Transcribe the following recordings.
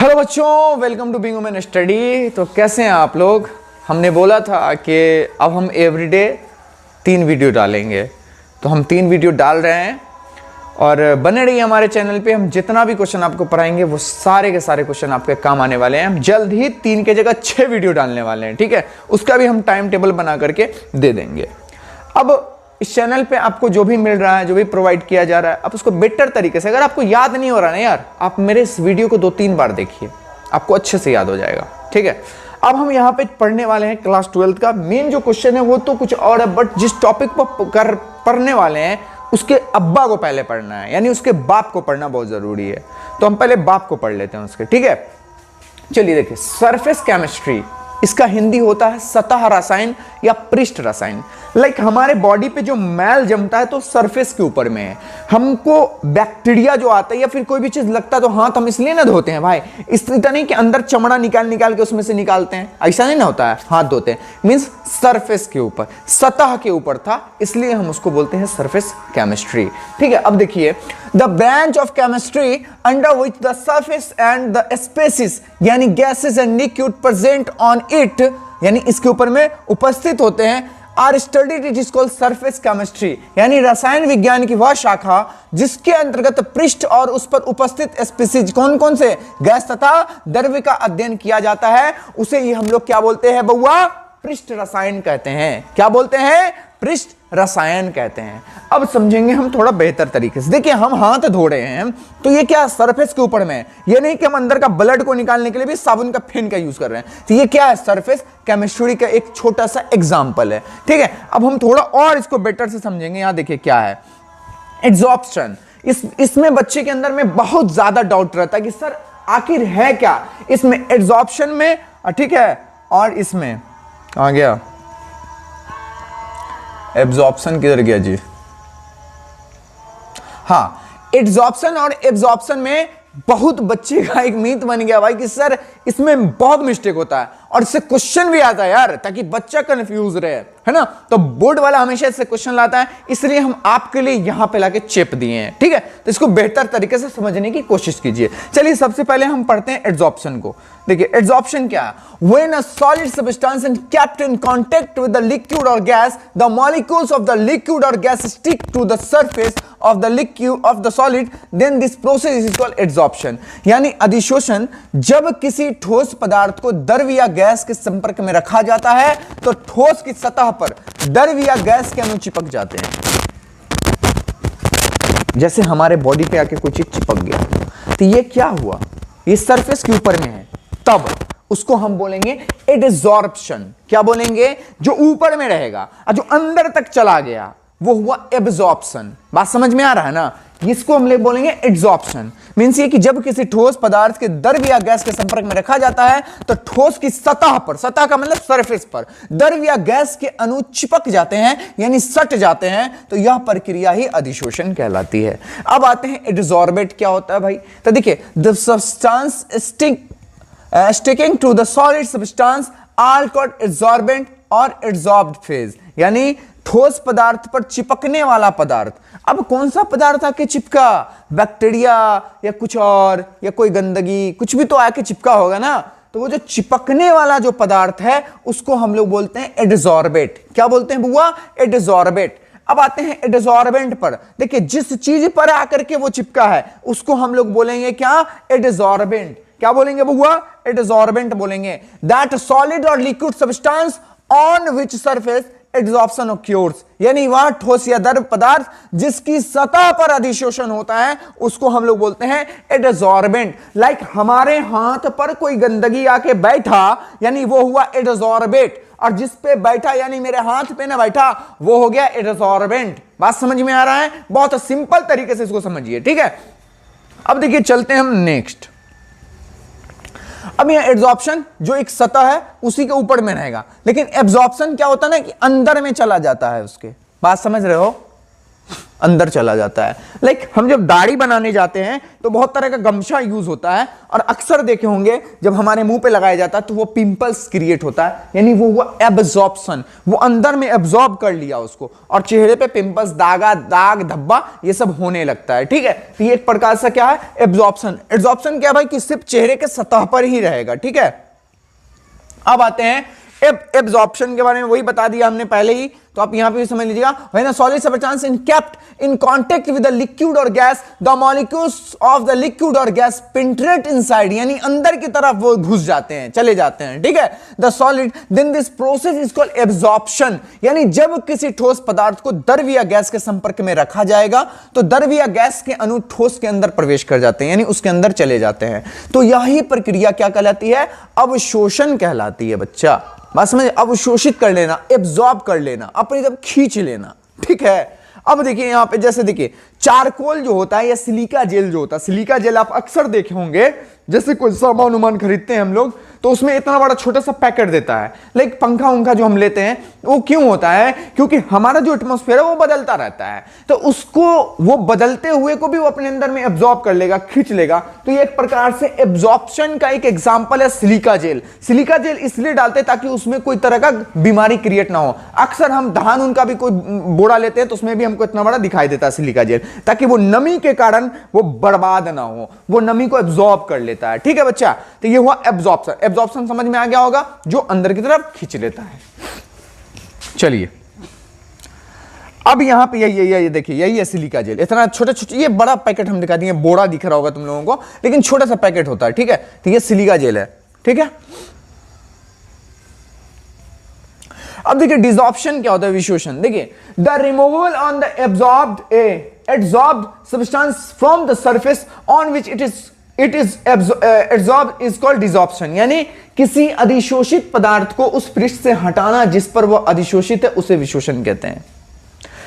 Hello बच्चों, welcome to Being Women Study. तो कैसे हैं आप लोग। हमने बोला था कि अब हम एवरीडे 3 वीडियो डालेंगे, तो हम 3 वीडियो डाल रहे हैं और बने रहिए हमारे चैनल पे। हम जितना भी क्वेश्चन आपको पढ़ाएंगे वो सारे के सारे क्वेश्चन आपके काम आने वाले हैं। हम जल्द ही 3 की जगह 6 वीडियो डालने वाले हैं, ठीक है। उसका भी हम टाइम टेबल बना करके दे देंगे। अब इस चैनल पे आपको जो भी मिल रहा है, जो भी प्रोवाइड किया जा रहा है, आप उसको बेटर तरीके से, अगर आपको याद नहीं हो रहा ना यार, आप मेरे इस वीडियो को 2-3 बार देखिए, आपको अच्छे से याद हो जाएगा, ठीक है। अब हम यहाँ पे पढ़ने वाले हैं क्लास 12 का मेन जो क्वेश्चन है वो तो कुछ और है, बट जिस टॉपिक पर पढ़ने वाले हैं उसके अब्बा को पहले पढ़ना है, यानी उसके बाप को पढ़ना बहुत जरूरी है। तो हम पहले बाप को पढ़ लेते हैं उसके, ठीक है। चलिए देखिए, सरफेस केमिस्ट्री, इसका हिंदी होता है सतह रसायन या पृष्ठ रसायन। लाइक हमारे बॉडी पे जो मैल जमता है तो सरफेस के ऊपर में है। हमको बैक्टीरिया जो आता है या फिर कोई भी चीज लगता है तो हाथ हम इसलिए ना धोते हैं भाई, इसलिए नहीं कि अंदर चमड़ा निकाल के उसमें से निकालते हैं, ऐसा नहीं ना होता है, हाथ धोते हैं। मींस सरफेस के ऊपर, सतह के ऊपर था, इसलिए हम उसको बोलते हैं सरफेस केमिस्ट्री, ठीक है। अब देखिए, the branch of chemistry under which the surface and the species यानी gases and liquid present on it, यानी इसके ऊपर में उपस्थित होते हैं, are studied, it is called surface chemistry, यानी रसायन विज्ञान की वह शाखा जिसके अंतर्गत पृष्ठ और उस पर उपस्थित स्पीसीज कौन कौन से गैस तथा द्रव्य का अध्ययन किया जाता है, उसे ही हम लोग क्या बोलते हैं बउआ, पृष्ठ रसायन कहते हैं। क्या बोलते हैं? पृष्ठ रसायन कहते हैं। अब समझेंगे हम थोड़ा बेहतर तरीके से। देखिए, हम हाथ धो रहे हैं तो ये क्या सरफेस के ऊपर में है, ये नहीं कि हम अंदर का ब्लड को निकालने के लिए भी साबुन का फेन का यूज कर रहे हैं। तो ये क्या है? सरफेस केमिस्ट्री का एक छोटा सा एग्जांपल है, ठीक है। अब हम थोड़ा और इसको बेटर से समझेंगे। यहां देखिए क्या है, एब्जॉर्प्शन। इसमें बच्चे के अंदर में बहुत ज्यादा डाउट रहता है कि सर आखिर है क्या इसमें, एब्जॉर्प्शन में, ठीक है, और इसमें आ गया एब्जॉर्प्शन, किधर गया जी? हाँ, एब्जॉर्प्शन और एब्जॉर्प्शन में बहुत बच्चे का एक मीत बन गया भाई कि सर इसमें बहुत मिस्टेक होता है और इससे क्वेश्चन भी आता है यार, ताकि बच्चा कंफ्यूज रहे, है ना। तो बोर्ड वाला हमेशा इससे क्वेश्चन लाता है, इसलिए हम आपके लिए यहां पे लाके चिप दिए हैं, ठीक है। तो इसको बेहतर तरीके से समझने की कोशिश कीजिए। चलिए सबसे पहले हम पढ़ते हैं एब्जॉर्प्शन को। देखिए एब्जॉर्प्शन क्या है? When a solid substance is kept in contact with the liquid or gas, the molecules of the liquid or gas stick to the surface of the liquid of the solid, then this process is called adsorption। यानी अधिशोषण। जब किसी ठोस पदार्थ को द्रव या gas के संपर्क में रखा जाता है तो ठोस की सतह पर द्रव या गैस के अणु चिपक जाते हैं। जैसे हमारे बॉडी पे आके कोई चीज चिपक गया, तो ये क्या हुआ? ये सरफेस के ऊपर में है, तब उसको हम बोलेंगे एडसॉर्प्शन। क्या बोलेंगे? जो ऊपर में रहेगा और जो अंदर तक चला गया वो हुआ एब्जॉर्प्शन। बात समझ में आ रहा है ना? इसको हम लोग बोलेंगे एडसॉर्प्शन। मींस ये कि जब किसी ठोस पदार्थ के द्रव या गैस के संपर्क में रखा जाता है तो ठोस की सतह पर, सतह का मतलब सरफेस पर, द्रव या गैस के अणु चिपक जाते हैं, यानी सट जाते हैं। तो यह प्रक्रिया ही अधिशोषण कहलाती है। अब आते हैं एडसॉर्बेट। क्या होता है भाई? तो देखिए, the substance sticking to the solid substance are called adsorbent और adsorbed phase, यानी ठोस पदार्थ पर चिपकने वाला पदार्थ। अब कौन सा पदार्थ आके चिपका? बैक्टीरिया या कुछ और, या कोई गंदगी, कुछ भी तो आके चिपका होगा ना। तो वो जो चिपकने वाला जो पदार्थ है उसको हम लोग बोलते हैं एडसॉर्बेट। क्या बोलते हैं बुआ? एडसॉर्बेट। अब आते हैं एडसॉर्बेंट पर। देखिए, जिस चीज पर आकर के वो चिपका है उसको हम लोग बोलेंगे क्या? एडसॉर्बेंट। क्या बोलेंगे बुआ? एडसॉर्बेंट बोलेंगे। That solid or liquid substance on which surface adsorption occurs, यानी वह ठोस या द्रव पदार्थ जिसकी सतह पर अधिशोषण होता है उसको हम लोग बोलते हैं एडसॉर्बेंट। लाइक हमारे हाथ पर कोई गंदगी आके बैठा, यानी वो हुआ एडसॉर्बेट, और जिस पे बैठा यानी मेरे हाथ पे ना बैठा वो हो गया एडसॉर्बेंट। बात समझ में आ रहा है? बहुत सिंपल तरीके से इसको समझिए, ठीक है। अब देखिए, चलते हैं हम नेक्स्ट। अब यह एब्जॉर्प्शन जो एक सतह है उसी के ऊपर में रहेगा, लेकिन एब्जॉर्प्शन क्या होता है ना कि अंदर में चला जाता है उसके। बात समझ रहे हो? अंदर चला जाता है। लाइक हम जब दाढ़ी बनाने जाते हैं तो बहुत तरह का गमछा यूज होता है, और अक्सर देखे होंगे जब हमारे मुंह पे लगाया जाता है तो वो पिंपल्स क्रिएट होता है, यानी वो हुआ एब्जॉर्प्शन, वो अंदर में एब्जॉर्ब कर लिया उसको, और चेहरे पे पिंपल्स, दाग धब्बा ये सब होने लगता है। ठीक है, तो ये एक प्रकार से क्या है, एब्जॉर्प्शन। एब्जॉर्प्शन क्या भाई कि सिर्फ चेहरे के सतह पर ही रहेगा। ठीक है, अब आते हैं एब्जॉर्प्शन के बारे में, वही बता दिया हमने पहले ही, तो आप यहां पे भी समझ लीजिएगा। When a solid substance in kept in contact with the liquid or gas, the molecules of the liquid or gas penetrate inside, यानी अंदर की तरफ वो घुस जाते हैं, चले जाते हैं। ठीक है, the solid, then this process is called absorption, यानी जब किसी ठोस पदार्थ को द्रव या गैस के संपर्क में रखा जाएगा तो द्रव या गैस के अणु ठोस के अंदर प्रवेश कर जाते हैं, यानी उसके अंदर चले जाते हैं। तो यही प्रक्रिया क्या कहलाती है, अवशोषण कहलाती है बच्चा। बात समझ, अवशोषित कर लेना, एब्जॉर्ब कर लेना, अपनी तरफ खींच लेना। ठीक है, अब देखिए यहां पे, जैसे देखिए चारकोल जो होता है या सिलिका जेल जो होता है, सिलिका जेल आप अक्सर देखे होंगे, जैसे कोई सामान उमान खरीदते हैं हम लोग तो उसमें इतना बड़ा छोटा सा पैकेट देता है। लाइक पंखा उंखा जो हम लेते हैं वो क्यों होता है, क्योंकि हमारा जो एटमॉस्फेयर है वो बदलता रहता है, तो उसको वो बदलते हुए को भी वो अपने अंदर में एब्जॉर्ब कर लेगा, खींच लेगा। तो ये एक प्रकार से एब्जॉर्प्शन का एक एग्जांपल है सिलिका जेल। सिलिका जेल इसलिए डालते हैं ताकि उसमें कोई तरह का बीमारी क्रिएट ना हो। अक्सर हम धान उनका भी कोई बोरा लेते हैं तो उसमें भी हमको इतना बड़ा दिखाई देता है सिलिका जेल, ताकि वो नमी के कारण वो बर्बाद ना हो, वो नमी को एब्जॉर्ब कर लेता है। ठीक है बच्चा, तो ये हुआ एब्जॉर्प्शन। एब्जॉर्प्शन समझ में आ गया होगा, जो अंदर की तरफ खींच लेता है। चलिए अब यहां पे ये देखिए, यही है सिलिका जेल। इतना छोटे छोटे, ये बड़ा पैकेट हम दिखा दिए, बोरा दिख रहा होगा तुम लोगों को, लेकिन छोटा सा पैकेट होता है। ठीक है, तो ये सिलिका जेल है। ठीक है, अब देखिए डिसॉर्प्शन क्या होता है, विशोषण। देखिए, the removal on the absorbed substance from the surface on which it is absorbed is called desorption, यानी किसी अधिशोषित पदार्थ को उस पृष्ठ से हटाना जिस पर वह अधिशोषित है, उसे विशोषण कहते हैं।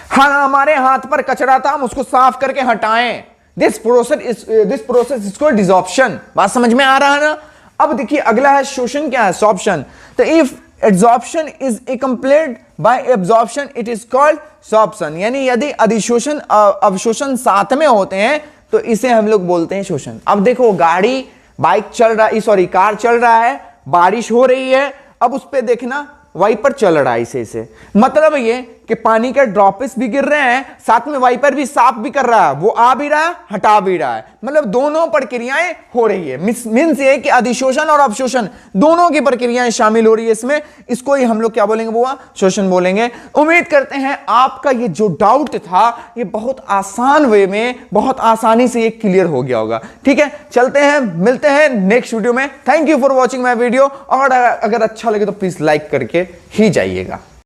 हाँ, हमारे हाथ पर कचरा था, हम उसको साफ करके हटाएं, this process is called desorption. बात समझ में आ रहा है ना। अब देखिए अगला है शोषण, क्या है, सॉर्प्शन। तो if absorption is accompanied by absorption it is called sorption, यानी यदि अधिशोषण अवशोषण साथ में होते हैं तो इसे हम लोग बोलते हैं शोषण। अब देखो गाड़ी, बाइक चल रहा है, सॉरी कार चल रहा है, बारिश हो रही है, अब उस पे देखना वाइपर चल रहा है इसे मतलब ये कि पानी के ड्रॉप्स भी गिर रहे हैं, साथ में वाइपर भी साफ भी कर रहा है, वो आ भी रहा है, हटा भी रहा है, मतलब दोनों प्रक्रियाएं हो रही है। मींस ये कि अधिशोषण और अवशोषण दोनों की प्रक्रियाएं शामिल हो रही है इसमें। इसको ही हम लोग क्या बोलेंगे, वो शोषण बोलेंगे। उम्मीद करते हैं आपका ये जो डाउट था ये बहुत आसान वे में, बहुत आसानी से ये क्लियर हो गया होगा। ठीक है, चलते हैं, मिलते हैं नेक्स्ट वीडियो में। Thank you for watching my video, और अगर अच्छा लगे तो प्लीज लाइक करके ही जाइएगा।